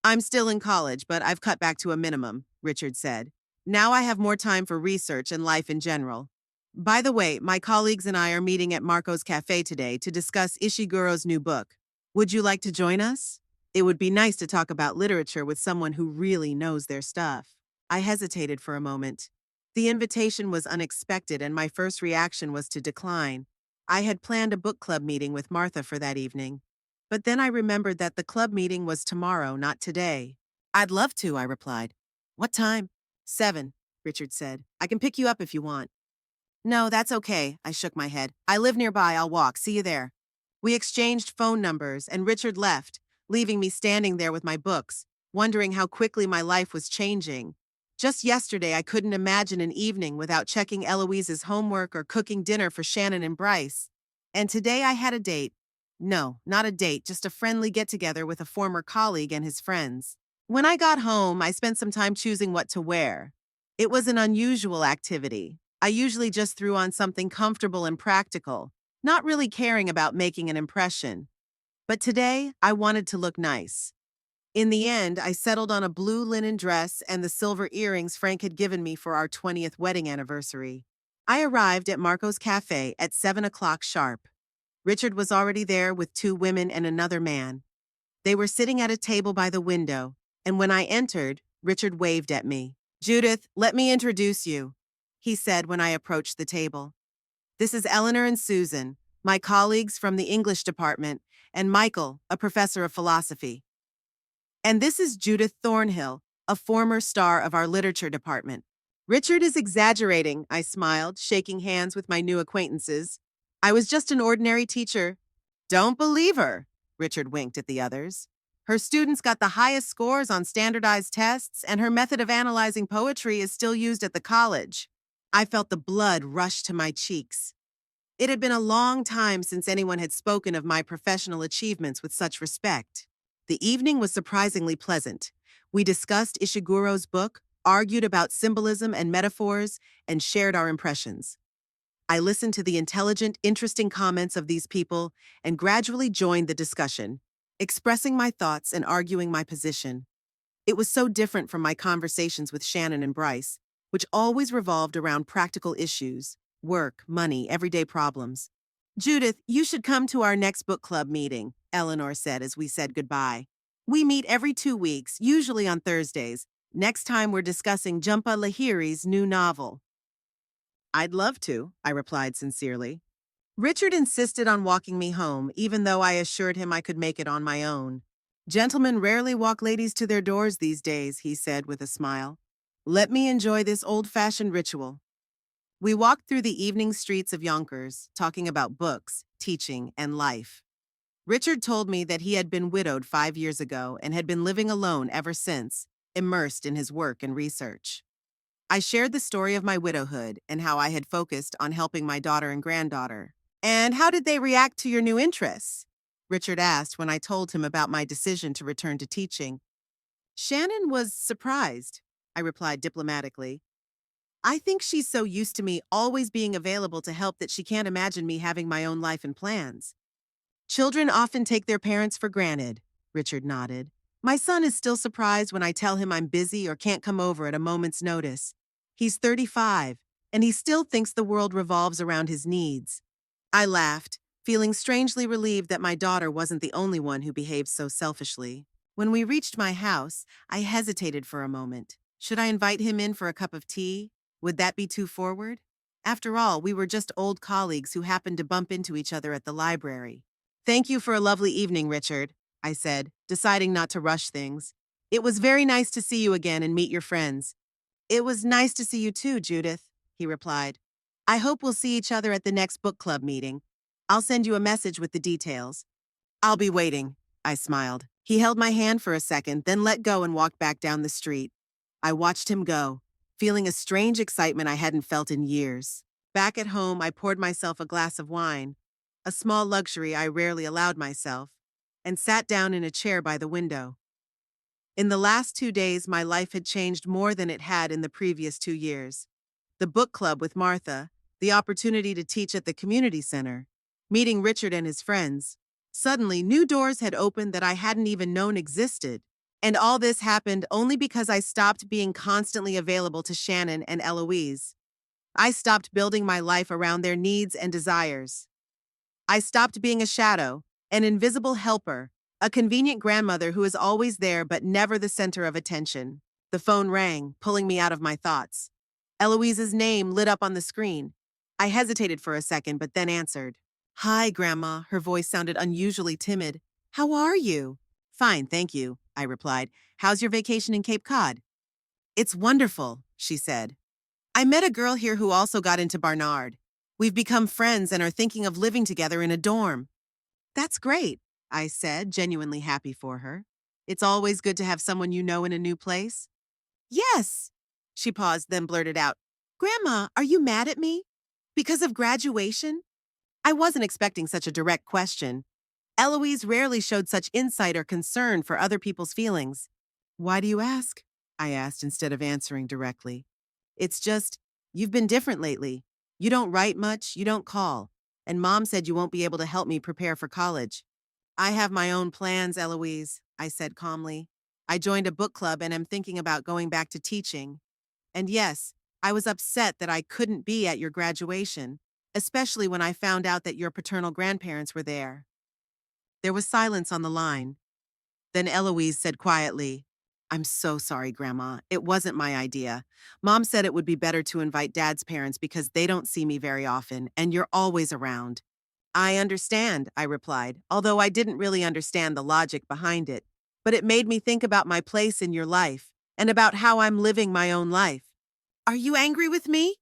I'm still in college, but I've cut back to a minimum, Richard said. Now I have more time for research and life in general. By the way, my colleagues and I are meeting at Marco's Cafe today to discuss Ishiguro's new book. Would you like to join us? It would be nice to talk about literature with someone who really knows their stuff. I hesitated for a moment. The invitation was unexpected, and my first reaction was to decline. I had planned a book club meeting with Martha for that evening. But then I remembered that the club meeting was tomorrow, not today. I'd love to, I replied. What time? 7, Richard said. I can pick you up if you want. No, that's okay, I shook my head. I live nearby, I'll walk. See you there. We exchanged phone numbers, and Richard left, leaving me standing there with my books, wondering how quickly my life was changing. Just yesterday, I couldn't imagine an evening without checking Eloise's homework or cooking dinner for Shannon and Bryce. And today I had a date. No, not a date, just a friendly get-together with a former colleague and his friends. When I got home, I spent some time choosing what to wear. It was an unusual activity. I usually just threw on something comfortable and practical, not really caring about making an impression. But today, I wanted to look nice. In the end, I settled on a blue linen dress and the silver earrings Frank had given me for our 20th wedding anniversary. I arrived at Marco's Cafe at 7 o'clock sharp. Richard was already there with 2 women and another man. They were sitting at a table by the window, and when I entered, Richard waved at me. Judith, let me introduce you, he said when I approached the table. This is Eleanor and Susan, my colleagues from the English department, and Michael, a professor of philosophy. And this is Judith Thornhill, a former star of our literature department. Richard is exaggerating, I smiled, shaking hands with my new acquaintances. I was just an ordinary teacher. Don't believe her, Richard winked at the others. Her students got the highest scores on standardized tests, and her method of analyzing poetry is still used at the college. I felt the blood rush to my cheeks. It had been a long time since anyone had spoken of my professional achievements with such respect. The evening was surprisingly pleasant. We discussed Ishiguro's book, argued about symbolism and metaphors, and shared our impressions. I listened to the intelligent, interesting comments of these people and gradually joined the discussion. expressing my thoughts and arguing my position. It was so different from my conversations with Shannon and Bryce, which always revolved around practical issues, work, money, everyday problems. Judith, you should come to our next book club meeting, Eleanor said as we said goodbye. We meet every 2 weeks, usually on Thursdays. Next time we're discussing Jhumpa Lahiri's new novel. I'd love to, I replied sincerely. Richard insisted on walking me home, even though I assured him I could make it on my own. Gentlemen rarely walk ladies to their doors these days, he said with a smile. Let me enjoy this old-fashioned ritual. We walked through the evening streets of Yonkers, talking about books, teaching, and life. Richard told me that he had been widowed 5 years ago and had been living alone ever since, immersed in his work and research. I shared the story of my widowhood and how I had focused on helping my daughter and granddaughter. And how did they react to your new interests? Richard asked when I told him about my decision to return to teaching. Shannon was surprised, I replied diplomatically. I think she's so used to me always being available to help that she can't imagine me having my own life and plans. Children often take their parents for granted, Richard nodded. My son is still surprised when I tell him I'm busy or can't come over at a moment's notice. He's 35, and he still thinks the world revolves around his needs. I laughed, feeling strangely relieved that my daughter wasn't the only one who behaved so selfishly. When we reached my house, I hesitated for a moment. Should I invite him in for a cup of tea? Would that be too forward? After all, we were just old colleagues who happened to bump into each other at the library. Thank you for a lovely evening, Richard, I said, deciding not to rush things. It was very nice to see you again and meet your friends. It was nice to see you too, Judith, he replied. I hope we'll see each other at the next book club meeting. I'll send you a message with the details. I'll be waiting, I smiled. He held my hand for a second, then let go and walked back down the street. I watched him go, feeling a strange excitement I hadn't felt in years. Back at home, I poured myself a glass of wine, a small luxury I rarely allowed myself, and sat down in a chair by the window. In the last 2 days, my life had changed more than it had in the previous 2 years. The book club with Martha, the opportunity to teach at the community center, meeting Richard and his friends. Suddenly, new doors had opened that I hadn't even known existed. And all this happened only because I stopped being constantly available to Shannon and Eloise. I stopped building my life around their needs and desires. I stopped being a shadow, an invisible helper, a convenient grandmother who is always there but never the center of attention. The phone rang, pulling me out of my thoughts. Eloise's name lit up on the screen. I hesitated for a second but then answered. Hi, Grandma. Her voice sounded unusually timid. How are you? Fine, thank you, I replied. How's your vacation in Cape Cod? It's wonderful, she said. I met a girl here who also got into Barnard. We've become friends and are thinking of living together in a dorm. That's great, I said, genuinely happy for her. It's always good to have someone you know in a new place. Yes. She paused, then blurted out, Grandma, are you mad at me? Because of graduation? I wasn't expecting such a direct question. Eloise rarely showed such insight or concern for other people's feelings. Why do you ask? I asked instead of answering directly. It's just, you've been different lately. You don't write much, you don't call, and Mom said you won't be able to help me prepare for college. I have my own plans, Eloise, I said calmly. I joined a book club and am thinking about going back to teaching. And yes, I was upset that I couldn't be at your graduation, especially when I found out that your paternal grandparents were there. There was silence on the line. Then Eloise said quietly, I'm so sorry, Grandma. It wasn't my idea. Mom said it would be better to invite Dad's parents because they don't see me very often, and you're always around. I understand, I replied, although I didn't really understand the logic behind it. But it made me think about my place in your life, and about how I'm living my own life. Are you angry with me?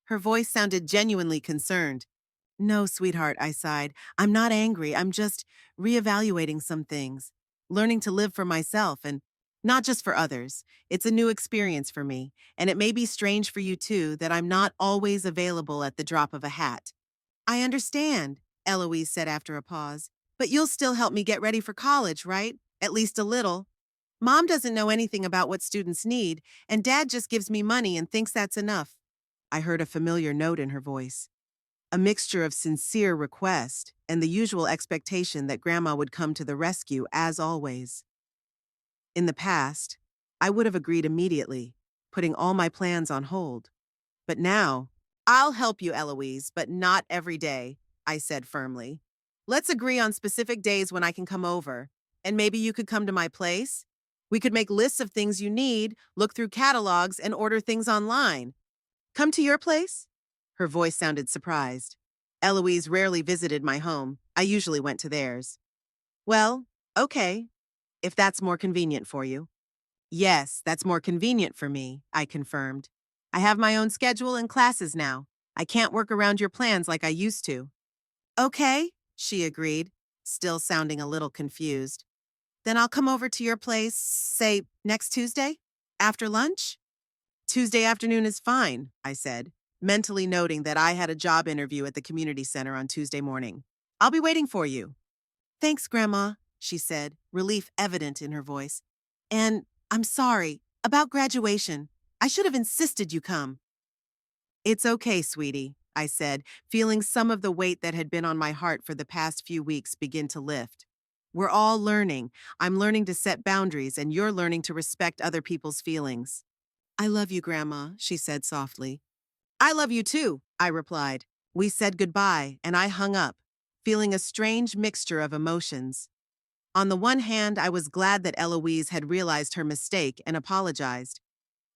Her voice sounded genuinely concerned. No, sweetheart, I sighed. I'm not angry. I'm just reevaluating some things, learning to live for myself and not just for others. It's a new experience for me, and it may be strange for you too that I'm not always available at the drop of a hat. I understand, Eloise said after a pause, but you'll still help me get ready for college, right? At least a little. Mom doesn't know anything about what students need, and Dad just gives me money and thinks that's enough. I heard a familiar note in her voice. a mixture of sincere request and the usual expectation that Grandma would come to the rescue as always. In the past, I would have agreed immediately, putting all my plans on hold. But now, "I'll help you, Eloise, but not every day," I said firmly. "Let's agree on specific days when I can come over, and maybe you could come to my place. We could make lists of things you need, look through catalogs, and order things online. Come to your place?" Her voice sounded surprised. Eloise rarely visited my home. I usually went to theirs. "Well, okay, if that's more convenient for you." "Yes, that's more convenient for me," I confirmed. "I have my own schedule and classes now. I can't work around your plans like I used to." "Okay," she agreed, still sounding a little confused. "Then I'll come over to your place, say, next Tuesday? After lunch?" "Tuesday afternoon is fine," I said, mentally noting that I had a job interview at the community center on Tuesday morning. "I'll be waiting for you." "Thanks, Grandma," she said, relief evident in her voice. "And I'm sorry about graduation. I should have insisted you come." "It's okay, sweetie," I said, feeling some of the weight that had been on my heart for the past few weeks begin to lift. "We're all learning. I'm learning to set boundaries, and you're learning to respect other people's feelings." "I love you, Grandma," she said softly. "I love you too," I replied. We said goodbye, and I hung up, feeling a strange mixture of emotions. On the one hand, I was glad that Eloise had realized her mistake and apologized.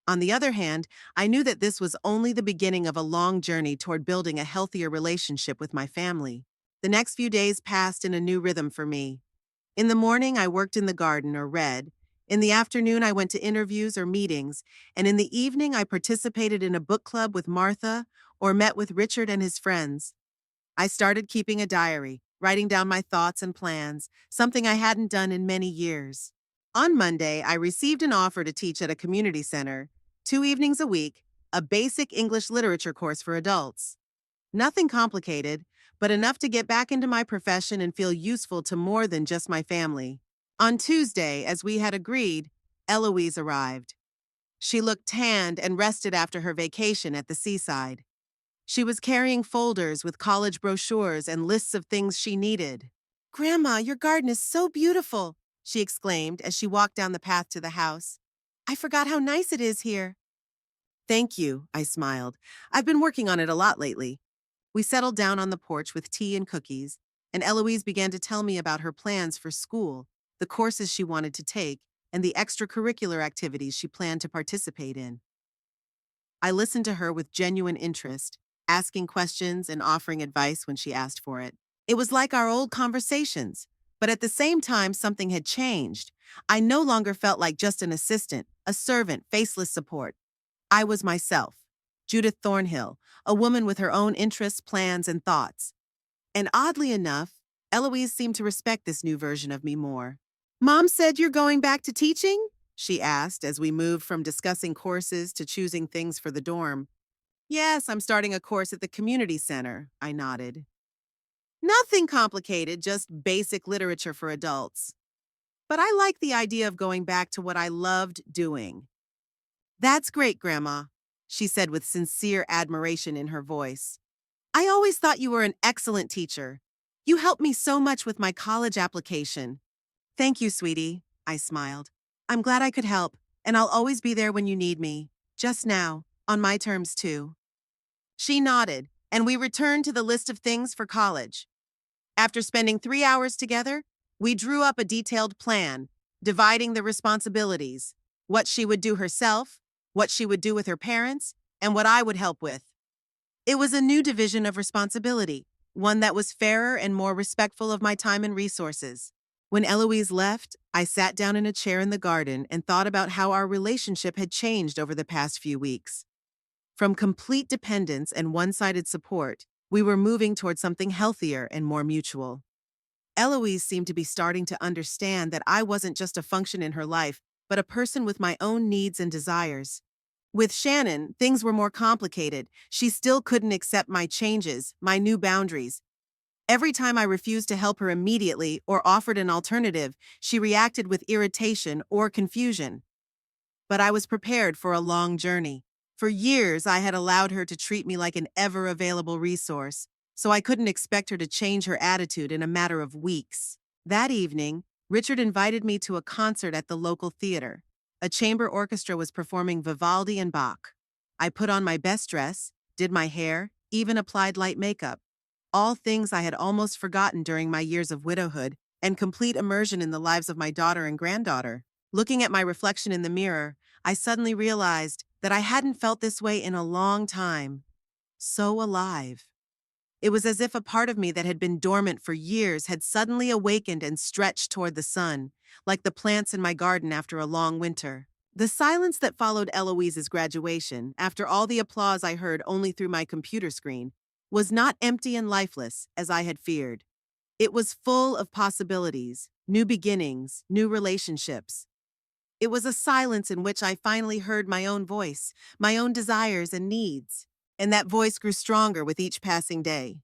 On the other hand, I knew that this was only the beginning of a long journey toward building a healthier relationship with my family. The next few days passed in a new rhythm for me. In the morning, I worked in the garden or read. In the afternoon, I went to interviews or meetings. And in the evening, I participated in a book club with Martha or met with Richard and his friends. I started keeping a diary, writing down my thoughts and plans, something I hadn't done in many years. On Monday, I received an offer to teach at a community center, 2 evenings a week, a basic English literature course for adults. Nothing complicated, but enough to get back into my profession and feel useful to more than just my family. On Tuesday, as we had agreed, Eloise arrived. She looked tanned and rested after her vacation at the seaside. She was carrying folders with college brochures and lists of things she needed. "Grandma, your garden is so beautiful," she exclaimed as she walked down the path to the house. "I forgot how nice it is here." "Thank you," I smiled. "I've been working on it a lot lately." We settled down on the porch with tea and cookies, and Eloise began to tell me about her plans for school, the courses she wanted to take, and the extracurricular activities she planned to participate in. I listened to her with genuine interest, asking questions and offering advice when she asked for it. It was like our old conversations, but at the same time, something had changed. I no longer felt like just an assistant, a servant, faceless support. I was myself, Judith Thornhill, a woman with her own interests, plans, and thoughts. And oddly enough, Eloise seemed to respect this new version of me more. "Mom said you're going back to teaching?" she asked as we moved from discussing courses to choosing things for the dorm. "Yes, I'm starting a course at the community center," I nodded. "Nothing complicated, just basic literature for adults. But I like the idea of going back to what I loved doing." "That's great, Grandma," she said with sincere admiration in her voice. "I always thought you were an excellent teacher. You helped me so much with my college application." "Thank you, sweetie," I smiled. "I'm glad I could help, and I'll always be there when you need me. Just now, on my terms too." She nodded, and we returned to the list of things for college. After spending 3 hours together, we drew up a detailed plan, dividing the responsibilities, what she would do herself, what she would do with her parents, and what I would help with. It was a new division of responsibility, one that was fairer and more respectful of my time and resources. When Eloise left, I sat down in a chair in the garden and thought about how our relationship had changed over the past few weeks. From complete dependence and one-sided support, we were moving toward something healthier and more mutual. Eloise seemed to be starting to understand that I wasn't just a function in her life, but a person with my own needs and desires. With Shannon, things were more complicated. She still couldn't accept my changes, my new boundaries. Every time I refused to help her immediately or offered an alternative, she reacted with irritation or confusion. But I was prepared for a long journey. For years, I had allowed her to treat me like an ever-available resource. so I couldn't expect her to change her attitude in a matter of weeks. That evening, Richard invited me to a concert at the local theater. A chamber orchestra was performing Vivaldi and Bach. I put on my best dress, did my hair, even applied light makeup. All things I had almost forgotten during my years of widowhood and complete immersion in the lives of my daughter and granddaughter. Looking at my reflection in the mirror, I suddenly realized that I hadn't felt this way in a long time. So alive. It was as if a part of me that had been dormant for years had suddenly awakened and stretched toward the sun, like the plants in my garden after a long winter. The silence that followed Eloise's graduation, after all the applause I heard only through my computer screen, was not empty and lifeless, as I had feared. It was full of possibilities, new beginnings, new relationships. It was a silence in which I finally heard my own voice, my own desires and needs. And that voice grew stronger with each passing day.